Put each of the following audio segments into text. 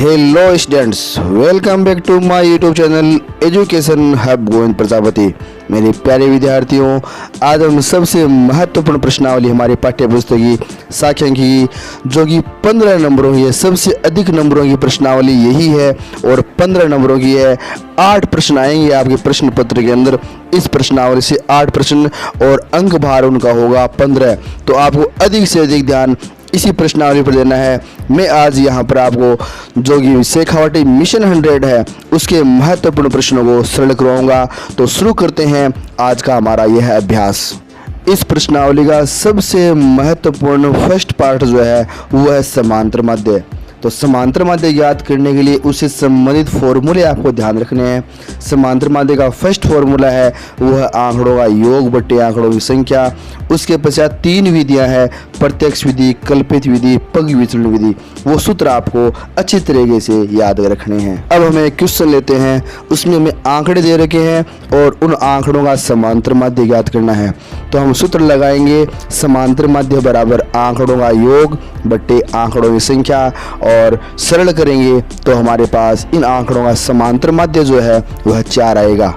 Hello students, welcome back to my YouTube channel Education Hub Govind Prajapati. मेरे प्यारे विद्यार्थियों, आज हम सबसे महत्वपूर्ण प्रश्नावली हमारी पाठ्य पुस्तक की सांख्यिकी जो कि 15 नंबरों की है, सबसे अधिक नंबरों की प्रश्नावली यही है और 15 नंबरों की है। 8 प्रश्न आएंगे आपके प्रश्न पत्र के अंदर। इस प्रश्नावली से 8 प्रश्न और अंक भार उनका होगा 15। तो आपको अधिक से अधिक ध्यान इसी प्रश्नावली पर देना है। मैं आज यहाँ पर आपको जो कि शेखावटी मिशन 100 है उसके महत्वपूर्ण प्रश्नों को सरल करवाऊंगा। तो शुरू करते हैं आज का हमारा यह अभ्यास। इस प्रश्नावली का सबसे महत्वपूर्ण फर्स्ट पार्ट जो है वो है समांतर माध्य। तो समांतर माध्य ज्ञात करने के लिए उससे संबंधित फॉर्मूले आपको ध्यान रखने हैं। समांतर माध्य का फर्स्ट फॉर्मूला है वो है आंकड़ों का योग बट्टे आंकड़ों की संख्या। उसके पश्चात 3 विधियां हैं, प्रत्यक्ष विधि, कल्पित विधि, पग विचलन विधि। वो सूत्र आपको अच्छी तरीके से याद रखने हैं। अब हमें क्वेश्चन लेते हैं, उसमें हमें आंकड़े दे रखे हैं और उन आंकड़ों का समांतर माध्य ज्ञात करना है। तो हम सूत्र लगाएंगे, समांतर माध्य बराबर आंकड़ों का योग बट्टे आंकड़ों की संख्या, और सरल करेंगे तो हमारे पास इन आंकड़ों का समांतर माध्य जो है वह 4 आएगा।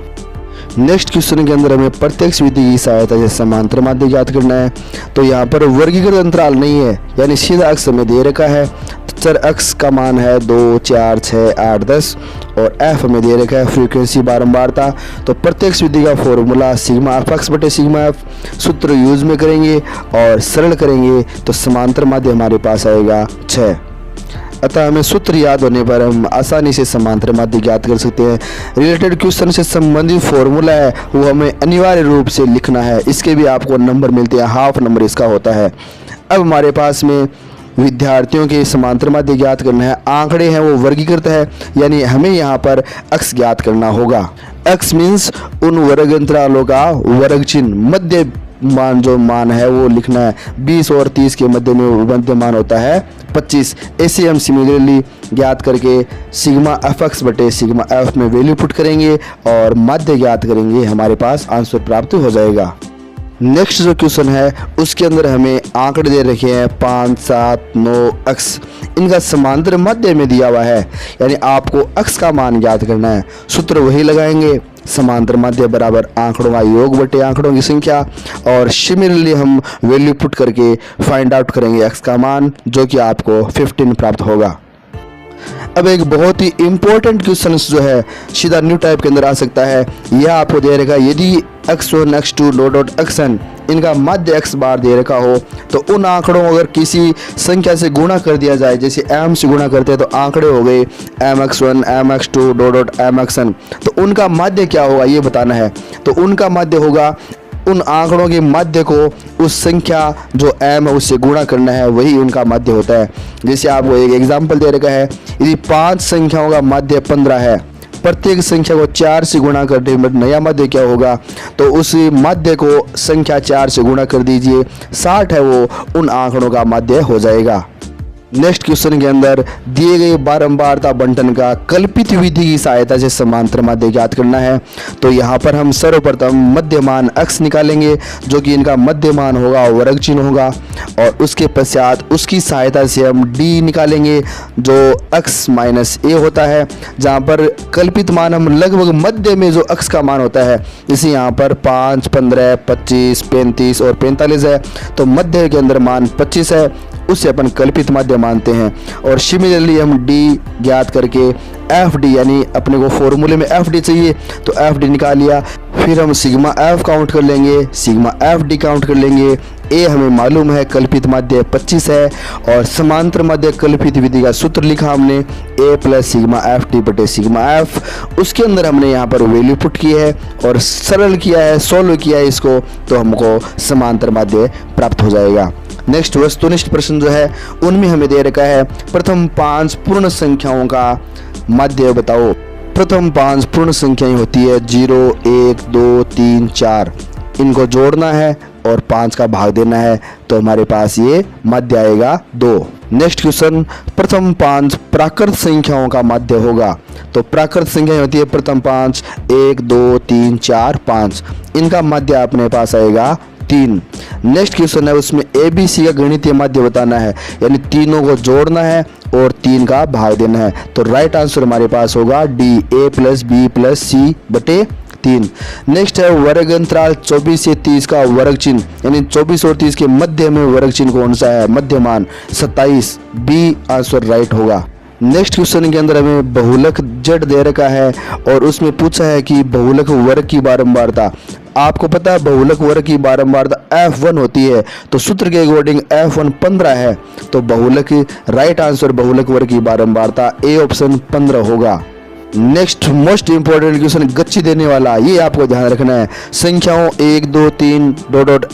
नेक्स्ट क्वेश्चन के अंदर हमें प्रत्यक्ष विधि की सहायता से समांतर माध्य ज्ञात करना है। तो यहाँ पर वर्गीकृत अंतराल नहीं है, यानी सीधा अक्ष हमें दे रखा है। चर अक्ष का मान है 2, 4, 6, 8, 10 और एफ हमें दे रखा है फ्रीक्वेंसी बारंबारता। तो प्रत्यक्ष विधि का फॉर्मूला सिग्मा एफ एक्स बटे सिग्मा एफ सूत्र यूज में करेंगे और सरल करेंगे तो समांतर माध्य हमारे पास आएगा 6। अतः हमें सूत्र याद होने पर हम आसानी से समांतर माध्य ज्ञात कर सकते हैं। रिलेटेड क्वेश्चन से संबंधित फॉर्मूला है वो हमें अनिवार्य रूप से लिखना है। इसके भी आपको नंबर मिलते हैं, हाफ नंबर इसका होता है। अब हमारे पास में विद्यार्थियों के समांतर माध्य ज्ञात करना है। आंकड़े हैं वो वर्गीकृत है, यानी हमें यहाँ पर अक्ष ज्ञात करना होगा। अक्ष मीन्स उन वर्ग अंतरालों का वर्ग चिन्ह, मध्य मान जो मान है वो लिखना है। 20 और 30 के मध्य में मध्य मान होता है 25। ऐसे हम सिमिलरली ज्ञात करके सिग्मा एफ एक्स बटे सिग्मा एफ में वैल्यू पुट करेंगे और माध्य ज्ञात करेंगे, हमारे पास आंसर प्राप्त हो जाएगा। नेक्स्ट जो क्वेश्चन है उसके अंदर हमें आंकड़े दे रखे हैं 5, 7, 9 अक्ष। इनका समांतर माध्य में दिया हुआ है, यानी आपको अक्ष का मान ज्ञात करना है। सूत्र वही लगाएंगे, समांतर माध्य बराबर आंकड़ों का योग बटे आंकड़ों की संख्या, और सिमिलरली हम वैल्यू पुट करके फाइंड आउट करेंगे एक्स का मान, जो कि आपको 15 प्राप्त होगा। अब एक बहुत ही इंपॉर्टेंट क्वेश्चन जो है सीधा न्यू टाइप के अंदर आ सकता है। यह आपको दे रखा है, यदि x1 x2 डॉट xn इनका माध्य x बार दे रखा हो तो उन आंकड़ों को अगर किसी संख्या से गुणा कर दिया जाए, जैसे m से गुणा करते हैं तो आंकड़े हो गए mx1 mx2 डॉट mxn, तो उनका माध्य क्या होगा ये बताना है। तो उनका माध्य होगा उन आंकड़ों के माध्य को उस संख्या जो m है उससे गुणा करना है, वही उनका माध्य होता है। जैसे आपको एक एग्जांपल दे रखा है, यदि 5 संख्याओं का माध्य 15 है, प्रत्येक संख्या को 4 से गुणा करने में नया माध्य क्या होगा, तो उस माध्य को संख्या 4 से गुणा कर दीजिए, 60 है वो उन आंकड़ों का माध्य हो जाएगा। नेक्स्ट क्वेश्चन के अंदर दिए गए बारंबारता बंटन का कल्पित विधि की सहायता से समांतर माध्य ज्ञात करना है। तो यहाँ पर हम सर्वप्रथम मध्यमान अक्ष निकालेंगे, जो कि इनका मध्यमान होगा, वर्ग चिन्ह होगा, और उसके पश्चात उसकी सहायता से हम डी निकालेंगे जो अक्ष माइनस ए होता है, जहाँ पर कल्पित मान हम लगभग मध्य में जो अक्ष का मान होता है, जैसे यहाँ पर 5, 15, 25, 35 और 45 है, तो मध्य के अंदर मान 25 है, उससे अपन कल्पित माध्य मानते हैं। और सिमिलरली हम डी ज्ञात करके एफ डी, यानी अपने को फॉर्मूले में एफ डी चाहिए तो एफ डी निकाल लिया। फिर हम सिग्मा एफ काउंट कर लेंगे, सिग्मा एफ डी काउंट कर लेंगे। ए हमें मालूम है कल्पित माध्य 25 है, और समांतर माध्य कल्पित विधि का सूत्र लिखा हमने ए प्लस सिग्मा एफ डी बटे सिग्मा एफ। उसके अंदर हमने यहाँ पर वैल्यू पुट की है और सरल किया है, सोल्व किया है इसको, तो हमको समांतर माध्य प्राप्त हो जाएगा। नेक्स्ट वस्तुनिष्ठ प्रश्न जो है उनमें हमें दे रखा है प्रथम 5 पूर्ण संख्याओं का माध्य बताओ। प्रथम 5 पूर्ण संख्याएं होती है 0, 1, 2, 3, 4, इनको जोड़ना है और 5 का भाग देना है, तो हमारे पास ये माध्य आएगा 2। नेक्स्ट क्वेश्चन, प्रथम 5 प्राकृत संख्याओं का माध्य होगा। तो प्राकृत संख्याएं होती है प्रथम 5, 1, 2, 3, 4, 5, इनका माध्य अपने पास आएगा 3। नेक्स्ट क्वेश्चन है, उसमें ABC का गणितीय माध्य बताना है, यानी तीनों को जोड़ना है और 3 का भाग देना है। तो राइट आंसर हमारे पास होगा D, A + B + C बटे 3। नेक्स्ट है वर्ग अंतराल 24 से 30 का वर्ग चिन्ह, यानी 24 और 30 के मध्य में वर्ग चिन्ह कौन सा है, मध्यमान 27। B आंसर राइट होगा। नेक्स्ट क्वेश्चन के अंदर हमें बहुलक Z दे रखा है और उसमें पूछा है कि बहुलक वर्ग की बारंबारता। आपको पता है बहुलक वर्ग की बारंबारता F1 होती है, तो सूत्र के अकॉर्डिंग F1 15 है, तो बहुलक राइट आंसर बहुलक वर्ग की बारंबारता A ऑप्शन 15 होगा। नेक्स्ट मोस्ट इंपॉर्टेंट क्वेश्चन गच्ची देने वाला, ये आपको ध्यान रखना है। संख्याओं 1 2 3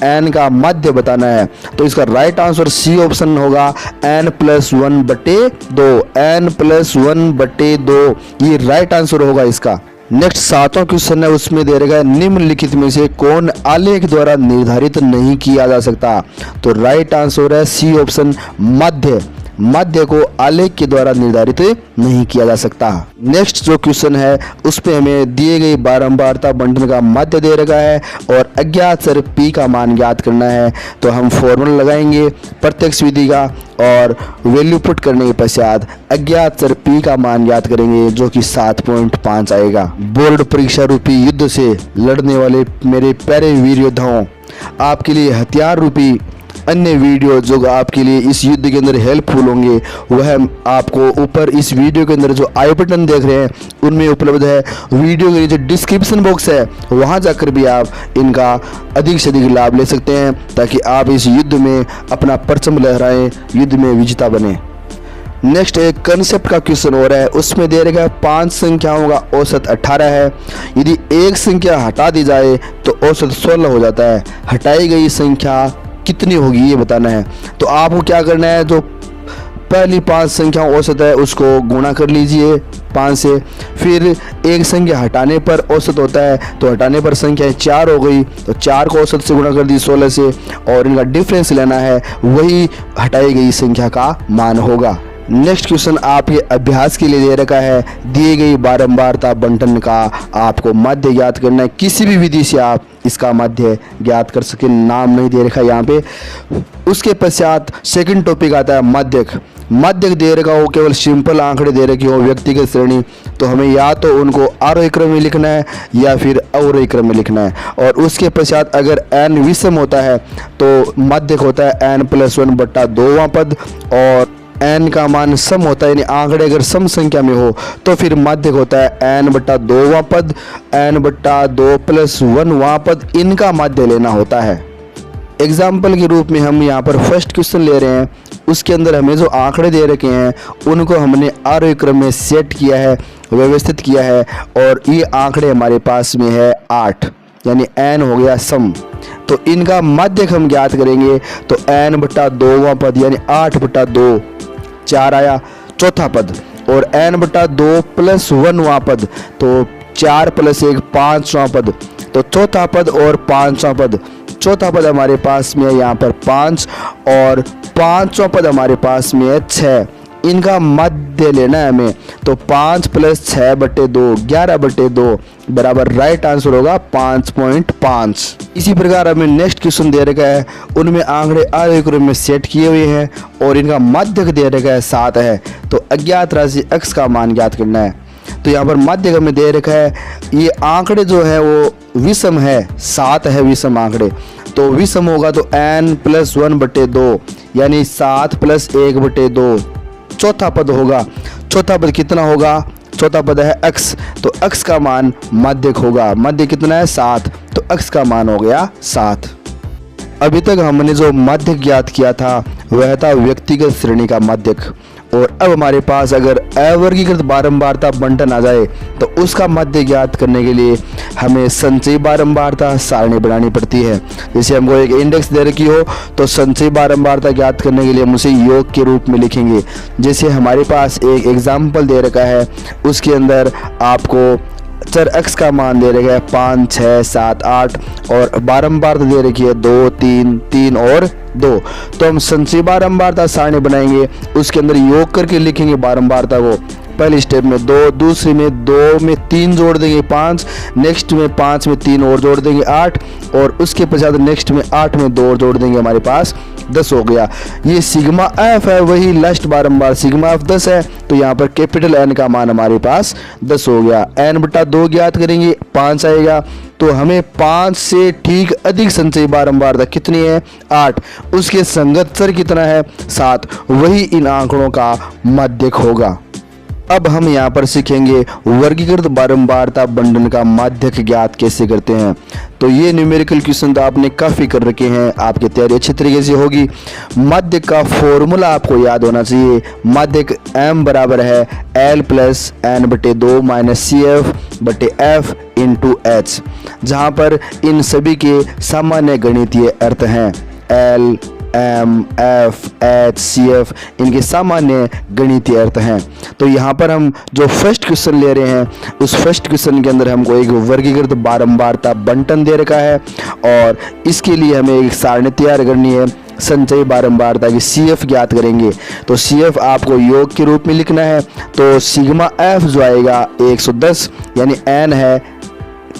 n का माध्य बताना है, तो इसका राइट आंसर C ऑप्शन होगा n + 1 बटे 2। n + 1 बटे 2 ये राइट आंसर होगा इसका। नेक्स्ट 7वां क्वेश्चन है, उसमें दे रखा है निम्नलिखित में से कौन आलेख द्वारा निर्धारित नहीं किया जा सकता। तो राइट आंसर है C ऑप्शन माध्य। माध्य को आलेख के द्वारा निर्धारित नहीं किया जा सकता। नेक्स्ट जो क्वेश्चन है उसमें हमें दिए गई बारंबारता बंटन का माध्य दे रखा है और अज्ञात चर P का मान ज्ञात करना है। तो हम फॉर्मूला लगाएंगे प्रत्यक्ष विधि का और वैल्यू पुट करने के पश्चात अज्ञात चर P का मान ज्ञात करेंगे, जो कि 7.5 आएगा। बोर्ड परीक्षा रूपी युद्ध से लड़ने वाले मेरे प्यारे वीर योद्धाओं, आपके लिए हथियार रूपी अन्य वीडियो जो आपके लिए इस युद्ध के अंदर हेल्पफुल होंगे, वह आपको ऊपर इस वीडियो के अंदर जो आई बटन देख रहे हैं उनमें उपलब्ध है। वीडियो के नीचे डिस्क्रिप्शन बॉक्स है, वहां जाकर भी आप इनका अधिक से अधिक लाभ ले सकते हैं, ताकि आप इस युद्ध में अपना परचम लहराएं, युद्ध में विजेता बने। नेक्स्ट एक कंसेप्ट का क्वेश्चन हो रहा है, उसमें दे रखा है 5 संख्याओं का औसत 18 है। यदि एक संख्या हटा दी जाए तो औसत 16 हो जाता है। हटाई गई संख्या कितनी होगी ये बताना है। तो आपको क्या करना है, जो पहली 5 संख्या औसत है उसको गुणा कर लीजिए 5 से, फिर एक संख्या हटाने पर औसत होता है, तो हटाने पर संख्या 4 हो गई, तो 4 को औसत से गुणा कर दी 16 से, और इनका डिफरेंस लेना है, वही हटाई गई संख्या का मान होगा। नेक्स्ट क्वेश्चन आपके अभ्यास के लिए दे रखा है, दिए गई बारंबारता बंटन का आपको माध्य ज्ञात करना है। किसी भी विधि से आप इसका माध्य ज्ञात कर सके, नाम नहीं दे रखा यहाँ पे। उसके पश्चात सेकंड टॉपिक आता है माध्यक। माध्यक दे रखा हो, केवल सिंपल आंकड़े दे रखी हो, व्यक्तिगत श्रेणी, तो हमें या तो उनको आरोही क्रम में लिखना है या फिर अवरोही क्रम में लिखना है। और उसके पश्चात अगर n विषम होता है तो माध्यक होता है n + 1 बटा 2वां पद, और n का मान सम होता है, यानी आंकड़े अगर सम संख्या में हो तो फिर माध्यक होता है n बटा 2वां पद, n बटा 2 + 1वां पद, इनका माध्य लेना होता है। एग्जाम्पल के रूप में हम यहाँ पर फर्स्ट क्वेश्चन ले रहे हैं, उसके अंदर हमें जो आंकड़े दे रखे हैं उनको हमने आरोही क्रम में सेट किया है, व्यवस्थित किया है, और ये आंकड़े हमारे पास में है 8, यानी n हो गया सम। तो इनका माध्यक हम ज्ञात करेंगे, तो n बटा 2वां पद यानी 8 बटा 2 4 आया, चौथा पद, और n बटा 2 + 1वां पद, तो 4 + 1 5वां पद, तो चौथा पद और 5वां पद। चौथा पद हमारे पास में है यहाँ पर 5, और 5वां पद हमारे पास में है 6। इनका माध्य लेना है हमें, तो 5 + 6 बटे 2 11 बटे 2 बराबर राइट आंसर होगा 5.5। इसी प्रकार हमें नेक्स्ट क्वेश्चन दे रखा है, उनमें आंकड़े आरोही क्रम में सेट किए हुए हैं और इनका माध्यक दे रखा है 7 है। तो अज्ञात राशि x का मान ज्ञात करना है। तो यहाँ पर माध्यक हमें दे रखा है, ये आंकड़े जो है वो विषम है, 7 है विषम आंकड़े, तो विषम होगा तो n + 1 बटे 2 यानी 7 + 1 बटे 2। चौथा पद होगा, चौथा पद कितना होगा, चौथा पद है x, तो x का मान माध्यक होगा। माध्य कितना है 7, तो x का मान हो गया 7। अभी तक हमने जो माध्यक ज्ञात किया था वह था व्यक्तिगत श्रेणी का माध्यक, और अब हमारे पास अगर अवर्गीकृत बारंबारता बंटन आ जाए तो उसका माध्य ज्ञात करने के लिए हमें संचयी बारंबारता सारणी बनानी पड़ती है। जैसे हमको एक इंडेक्स दे रखी हो तो संचयी बारंबारता ज्ञात करने के लिए हम उसे योग के रूप में लिखेंगे। जैसे हमारे पास एक एग्जाम्पल दे रखा है, उसके अंदर आपको चर x का मान दे रखा है 5 6 7 8, और बारंबारता दे रखी है 2 3 3 और 2। तो हम संचयी बारंबारता सारणी बनाएंगे, उसके अंदर योग करके लिखेंगे बारंबारता को। पहले स्टेप में 2, दूसरे में 2 में 3 जोड़ देंगे 5, नेक्स्ट में 5 में 3 और जोड़ देंगे 8, और उसके पश्चात नेक्स्ट में 8 में 2 और जोड़ देंगे, हमारे पास 10 हो गया। ये सिग्मा एफ है, वही लास्ट बारंबार सिग्मा एफ 10 है, तो यहाँ पर कैपिटल एन का मान हमारे पास 10 हो गया। एन बटा 2 ज्ञात करेंगे, 5 आएगा, तो हमें 5 से ठीक अधिक संचयी बारंबारता कितनी है? 8। उसके संगत चर कितना है? 7। वही इन आंकड़ों का माध्यक होगा। अब हम यहाँ पर सीखेंगे वर्गीकृत बारंबारता बंटन का माध्यक ज्ञात कैसे करते हैं। तो ये न्यूमेरिकल क्वेश्चन तो आपने काफ़ी कर रखे हैं, आपकी तैयारी अच्छी तरीके से होगी। माध्यक का फॉर्मूला आपको याद होना चाहिए। माध्यक m बराबर है l प्लस एन बटे 2 माइनस सी एफ बटे एफ इंटू एच, जहाँ पर इन सभी के सामान्य गणितीय अर्थ हैं। l m f h c f इनके सामान्य गणितीय अर्थ हैं। तो यहाँ पर हम जो फर्स्ट क्वेश्चन ले रहे हैं, उस फर्स्ट क्वेश्चन के अंदर हमको एक वर्गीकृत बारंबारता बंटन दे रखा है, और इसके लिए हमें एक सारणी तैयार करनी है। संचयी बारंबारता की CF ज्ञात करेंगे, तो CF आपको योग के रूप में लिखना है। तो सिग्मा F जो आएगा 110, यानी n है,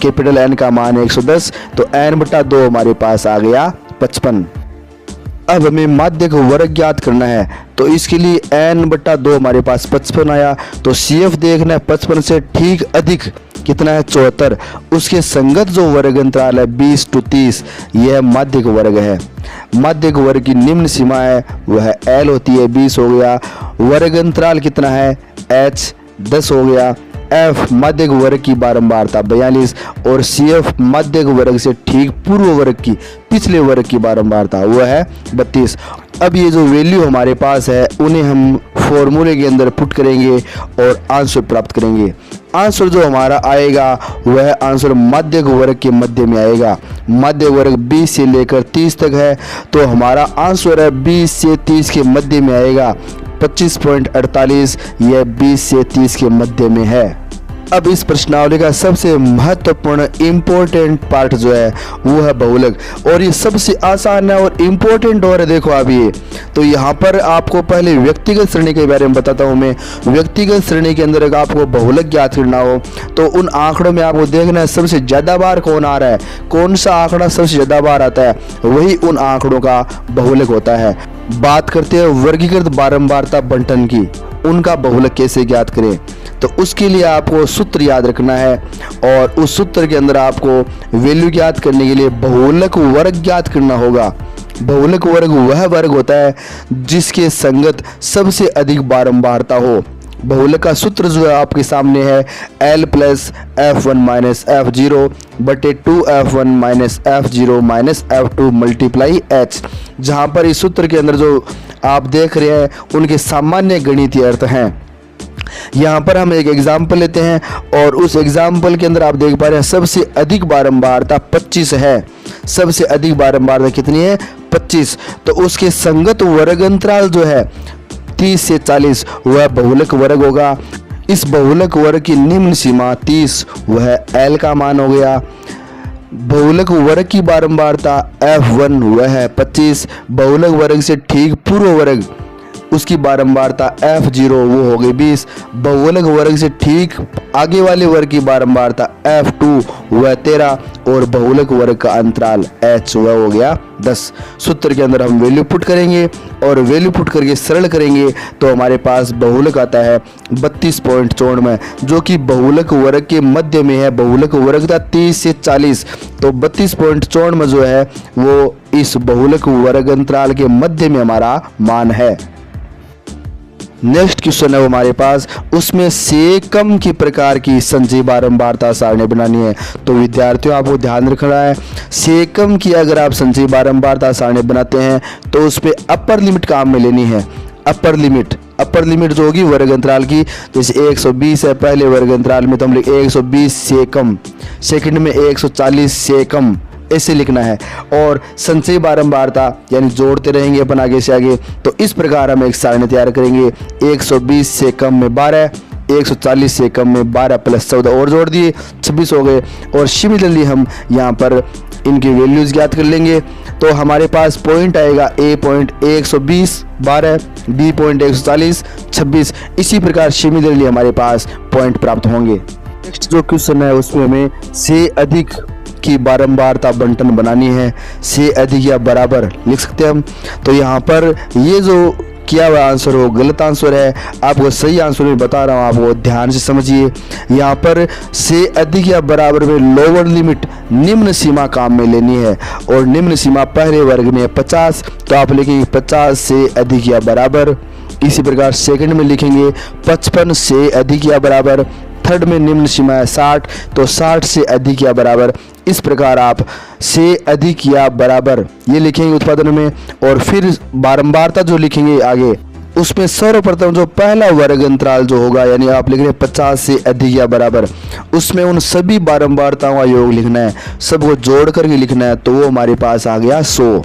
कैपिटल N का मान है 110, तो n बटा 2 हमारे पास आ गया 55। अब हमें माध्यक वर्ग ज्ञात करना है, तो इसके लिए n बटा 2 हमारे पास 55 आया, तो CF देखना है 55 से ठीक अधिक कितना है? 74। उसके संगत जो वर्ग अंतराल है 20 to 30, यह माध्यक वर्ग है। माध्यक वर्ग की निम्न सीमा है वह L होती है, 20 हो गया। वर्ग अंतराल कितना है? H 10 हो गया। F माध्यक वर्ग की बारंबारता 42, और CF माध्यक वर्ग से ठीक पूर्व वर्ग की पिछले वर्ग की बारंबारता वह है 32। अब ये जो वैल्यू हमारे पास है उन्हें हम फॉर्मूले के अंदर पुट करेंगे और आंसर प्राप्त करेंगे। आंसर जो हमारा आएगा वह आंसर माध्यक वर्ग के मध्य में आएगा। मध्य वर्ग 20 से लेकर 30 तक है, तो हमारा आंसर है 20 से 30 के मध्य में आएगा 25.48। यह 20 से 30 के मध्य में है। अब इस प्रश्नावली का सबसे महत्वपूर्ण इम्पोर्टेंट पार्ट जो है वो है बहुलक, और ये सबसे आसान है और इम्पोर्टेंट और है। देखो आप ये, तो यहाँ पर आपको पहले व्यक्तिगत श्रेणी के बारे में बताता हूँ मैं। व्यक्तिगत श्रेणी के अंदर अगर आपको बहुलक ज्ञात करना हो तो उन आंकड़ों में आपको देखना है सबसे ज़्यादा बार कौन आ रहा है, कौन सा आंकड़ा सबसे ज़्यादा बार आता है, वही उन आंकड़ों का बहुलक होता है। बात करते हैं वर्गीकृत बारंबारता बंटन की, उनका बहुलक कैसे ज्ञात करें। तो उसके लिए आपको सूत्र याद रखना है, और उस सूत्र के अंदर आपको वैल्यू ज्ञात करने के लिए बहुलक वर्ग ज्ञात करना होगा। बहुलक वर्ग वह वर्ग होता है जिसके संगत सबसे अधिक बारंबारता हो। बहुलक का सूत्र जो है आपके सामने है, L plus F1 minus F0 बटे 2F1 minus F0 minus F2 multiply H, जहाँ पर इस सूत्र के अंदर जो आप देख रहे हैं उनके सामान्य गणितीय अर्थ हैं। यहाँ पर हम एक एग्जाम्पल लेते हैं, और उस एग्जाम्पल के अंदर आप देख पा रहे हैं सबसे अधिक बारंबारता 25 है। सबसे अधिक बारंबारता कितनी है? 25। तो उसके संगत वर्ग अंतराल जो है 30 से 40 वह बहुलक वर्ग होगा। इस बहुलक वर्ग की निम्न सीमा 30, वह L का मान हो गया। बहुलक वर्ग की बारंबारता F1 वह है 25। बहुलक वर्ग से ठीक पूर्व वर्ग उसकी बारंबारता F0 वो हो गई 20। बहुलक वर्ग से ठीक आगे वाले वर्ग की बारंबारता F2 वह 13, और बहुलक वर्ग का अंतराल H वह हो गया 10। सूत्र के अंदर हम वैल्यू पुट करेंगे, और वैल्यू पुट करके सरल करेंगे तो हमारे पास बहुलक आता है 32.94, जो कि बहुलक वर्ग के मध्य में है। बहुलक वर्ग था 30 से 40, तो 32.94 जो है वो इस बहुलक वर्ग अंतराल के मध्य में हमारा मान है। नेक्स्ट क्वेश्चन है वो हमारे पास, उसमें से कम की प्रकार की संचयी बारंबारता सारणी बनानी है। तो विद्यार्थियों आपको ध्यान रखना है, से कम की अगर आप संचयी बारंबारता सारणी बनाते हैं तो उस पर अपर लिमिट काम में लेनी है। अपर लिमिट जो होगी वर्ग अंतराल की, जैसे 120 है पहले वर्ग अंतराल में, तो हम लिख 120 से कम, सेकंड में 140 से कम, ऐसे लिखना है। और संचयी बारंबारता यानी जोड़ते रहेंगे अपन आगे से आगे। तो इस प्रकार हम एक सारणी तैयार करेंगे, 120 से कम में 12, 140 से कम में 12 प्लस 14 और जोड़ दिए 26 हो गए। और सिमिलरली हम यहाँ पर इनकी वैल्यूज ज्ञात कर लेंगे। तो हमारे पास पॉइंट आएगा A पॉइंट 120 12, B पॉइंट 140 26। इसी प्रकार सिमिलरली हमारे पास पॉइंट प्राप्त होंगे। नेक्स्ट जो क्वेश्चन है उसमें हमें से अधिक की बारंबारता बंटन बनानी है। से अधिक या बराबर लिख सकते हैं हम। तो यहाँ पर ये जो किया हुआ आंसर हो गलत आंसर है, आपको सही आंसर में बता रहा हूँ, आप वो ध्यान से समझिए। यहाँ पर से अधिक या बराबर में लोअर लिमिट निम्न सीमा काम में लेनी है और निम्न सीमा पहले वर्ग में 50, तो आप लिखेंगे 50 से अधिक या बराबर। इसी प्रकार सेकंड में लिखेंगे 55 से अधिक या बराबर। थर्ड में निम्न सीमा है 60, तो 60 से अधिक या बराबर। इस प्रकार आप से अधिक या बराबर ये लिखेंगे उत्पादन में, और फिर बारंबारता जो लिखेंगे आगे उसमें सर्वप्रथम जो पहला वर्ग अंतराल जो होगा, यानी आप लिख रहे हैं 50 से अधिक या बराबर, उसमें उन सभी बारंबारताओं का योग लिखना है, सबको जोड़ करके लिखना है, तो वो हमारे पास आ गया 100।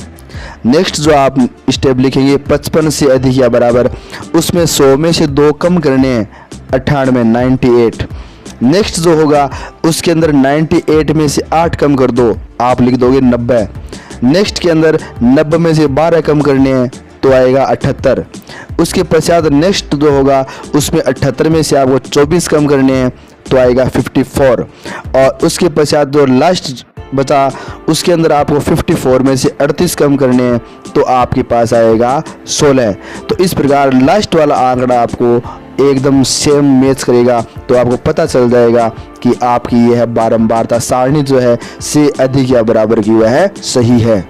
नेक्स्ट जो आप स्टेप लिखेंगे 55 से अधिक या बराबर, उसमें 100 में से 2 कम करने हैं, 98 98। नेक्स्ट जो होगा उसके अंदर 98 में से 8 कम कर दो, आप लिख दोगे 90। नेक्स्ट के अंदर 90 में से 12 कम करने हैं, तो आएगा 78। उसके पश्चात नेक्स्ट जो होगा उसमें 78 में से आपको 24 कम करने हैं, तो आएगा 54। और उसके पश्चात जो लास्ट बचा उसके अंदर आपको 54 में से 38 कम करने हैं, तो आपके पास आएगा 16। तो इस प्रकार लास्ट वाला आंकड़ा आपको एकदम सेम मैच करेगा, तो आपको पता चल जाएगा कि आपकी यह बारंबारता सारणी जो है से अधिक या बराबर की वह सही है।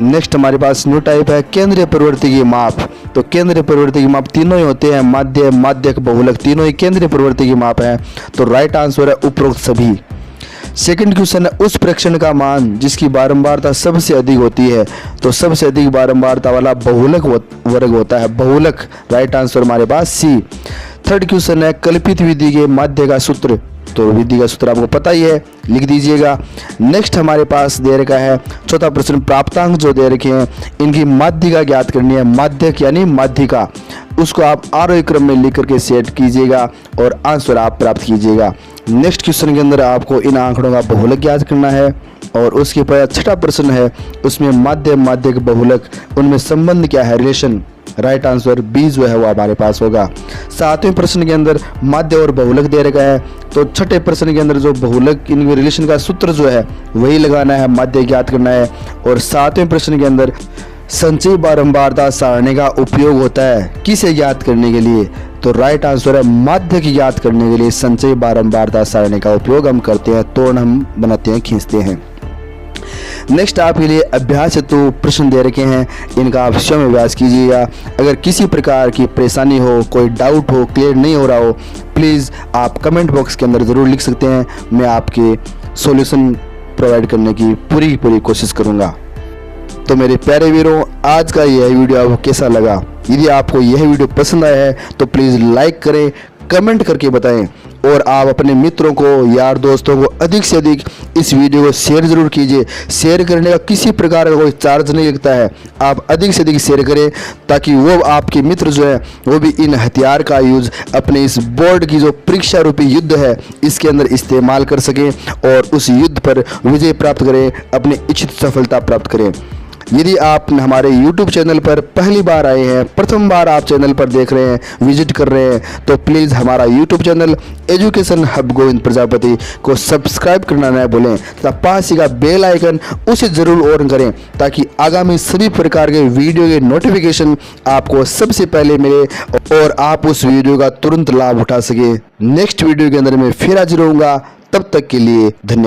नेक्स्ट हमारे पास न्यू टाइप है केंद्रीय प्रवृत्ति की माप। तो केंद्रीय प्रवृत्ति की माप तीनों ही होते हैं, माध्य माध्यक बहुलक, तीनों ही केंद्रीय प्रवृत्ति की माप है। तो राइट आंसर है उपरोक्त सभी। सेकंड क्वेश्चन है उस प्रेक्षण का मान जिसकी बारंबारता सबसे अधिक होती है। तो सबसे अधिक बारंबारता वाला बहुलक वर्ग होता है, बहुलक। राइट आंसर हमारे पास सी। थर्ड क्वेश्चन है कल्पित विधि के माध्य का सूत्र। तो विधि का सूत्र आपको पता ही है, लिख दीजिएगा। नेक्स्ट हमारे पास दे रखा है चौथा प्रश्न, प्राप्तांक जो दे रखे हैं इनकी माध्यिका ज्ञात करनी है। माध्यक यानी माध्यिका, उसको आप आरोही क्रम में लिख करके सेट कीजिएगा और आंसर आप प्राप्त कीजिएगा। नेक्स्ट क्वेश्चन के अंदर आपको इन आंकड़ों का बहुलक ज्ञात करना है, और उसके बाद छठा प्रश्न है उसमें माध्य माध्यक बहुलक, उनमें संबंध क्या है, रिलेशन। राइट आंसर बी जो है वो हमारे पास होगा। सातवें प्रश्न के अंदर माध्य और बहुलक दे रखा है, तो छठे प्रश्न के अंदर जो बहुलक इनके रिलेशन का सूत्र जो है वही लगाना है, माध्य ज्ञात करना है। और सातवें प्रश्न के अंदर संचयी बारंबारता सारणी का उपयोग होता है किसे ज्ञात करने के लिए। तो राइट आंसर है माध्य की ज्ञात करने के लिए संचयी बारंबारता सारणी का उपयोग हम करते हैं, तोड़ हम बनाते हैं, खींचते हैं। नेक्स्ट आपके लिए अभ्यास हेतु प्रश्न दे रखे हैं, इनका आप स्वयं अभ्यास कीजिएगा। अगर किसी प्रकार की परेशानी हो, कोई डाउट हो, क्लियर नहीं हो रहा हो, प्लीज़ आप कमेंट बॉक्स के अंदर ज़रूर लिख सकते हैं, मैं आपके सॉल्यूशन प्रोवाइड करने की पूरी कोशिश करूँगा। तो मेरे प्यारे वीरों, आज का यह वीडियो आपको कैसा लगा? यदि आपको यह वीडियो पसंद आया है तो प्लीज़ लाइक करें, कमेंट करके बताएं, और आप अपने मित्रों को, यार दोस्तों को अधिक से अधिक इस वीडियो को शेयर ज़रूर कीजिए। शेयर करने का किसी प्रकार का कोई चार्ज नहीं लगता है, आप अधिक से अधिक शेयर करें ताकि वो आपके मित्र जो है वो भी इन हथियार का यूज़ अपने इस बोर्ड की जो परीक्षा रूपी युद्ध है इसके अंदर इस्तेमाल कर सकें और उस युद्ध पर विजय प्राप्त करें, अपनी इच्छित सफलता प्राप्त करें। यदि आप हमारे YouTube चैनल पर पहली बार आए हैं, प्रथम बार आप चैनल पर देख रहे हैं, विजिट कर रहे हैं, तो प्लीज़ हमारा YouTube channel Education Hub Govind Prajapati को सब्सक्राइब करना न भूलें तथा पास ही का बेल आइकन उसे ज़रूर ऑन करें ताकि आगामी सभी प्रकार के वीडियो के नोटिफिकेशन आपको सबसे पहले मिले और आप उस वीडियो का तुरंत लाभ उठा सके। नेक्स्ट वीडियो के अंदर मैं फिर हाजिर रहूँगा, तब तक के लिए धन्यवाद।